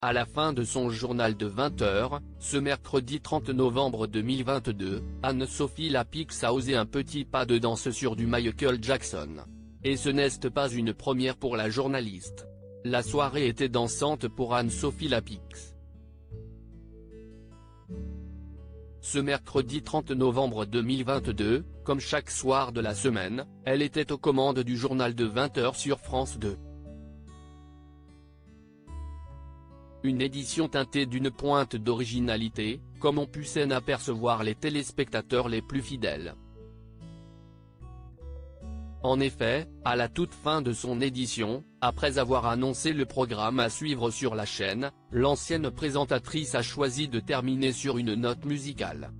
À la fin de son journal de 20h, ce mercredi 30 novembre 2022, Anne-Sophie Lapix a osé un petit pas de danse sur du Michael Jackson. Et ce n'est pas une première pour la journaliste. La soirée était dansante pour Anne-Sophie Lapix. Ce mercredi 30 novembre 2022, comme chaque soir de la semaine, elle était aux commandes du journal de 20h sur France 2. Une édition teintée d'une pointe d'originalité, comme ont pu s'en apercevoir les téléspectateurs les plus fidèles. En effet, à la toute fin de son édition, après avoir annoncé le programme à suivre sur la chaîne, l'ancienne présentatrice a choisi de terminer sur une note musicale.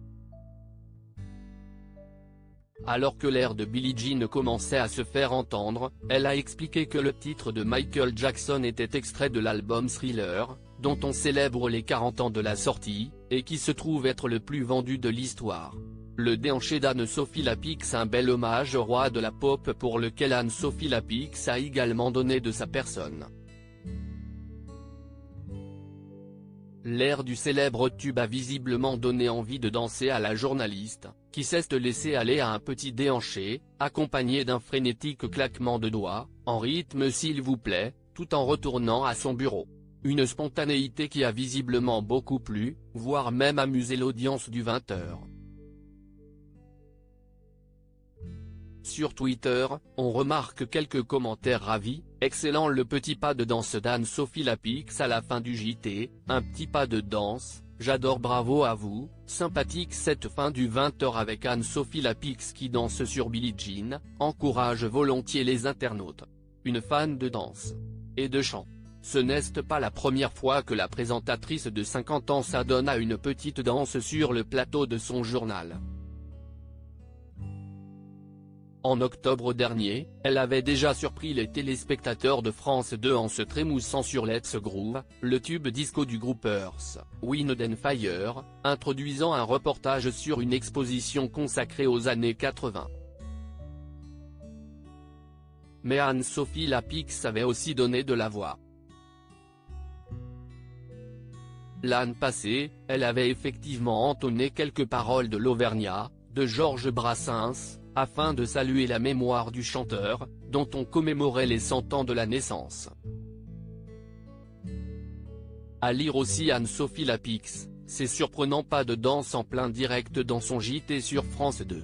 Alors que l'air de Billie Jean commençait à se faire entendre, elle a expliqué que le titre de Michael Jackson était extrait de l'album Thriller, dont on célèbre les 40 ans de la sortie, et qui se trouve être le plus vendu de l'histoire. Le déhanché d'Anne-Sophie Lapix, un bel hommage au roi de la pop pour lequel Anne-Sophie Lapix a également donné de sa personne. L'air du célèbre tube a visiblement donné envie de danser à la journaliste, qui s'est laissée aller à un petit déhanché, accompagné d'un frénétique claquement de doigts, en rythme s'il vous plaît, tout en retournant à son bureau. Une spontanéité qui a visiblement beaucoup plu, voire même amusé l'audience du 20h. Sur Twitter, on remarque quelques commentaires ravis: excellent le petit pas de danse d'Anne-Sophie Lapix à la fin du JT, un petit pas de danse, j'adore, bravo à vous, sympathique cette fin du 20h avec Anne-Sophie Lapix qui danse sur Billie Jean, encourage volontiers les internautes. Une fan de danse et de chant. Ce n'est pas la première fois que la présentatrice de 50 ans s'adonne à une petite danse sur le plateau de son journal. En octobre dernier, elle avait déjà surpris les téléspectateurs de France 2 en se trémoussant sur Let's Groove, le tube disco du groupe Earth, Wind and Fire, introduisant un reportage sur une exposition consacrée aux années 80. Mais Anne-Sophie Lapix avait aussi donné de la voix. L'année passée, elle avait effectivement entonné quelques paroles de l'Auvergnat, de Georges Brassens, afin de saluer la mémoire du chanteur, dont on commémorait les 100 ans de la naissance. À lire aussi Anne-Sophie Lapix, c'est surprenant, pas de danse en plein direct dans son JT sur France 2.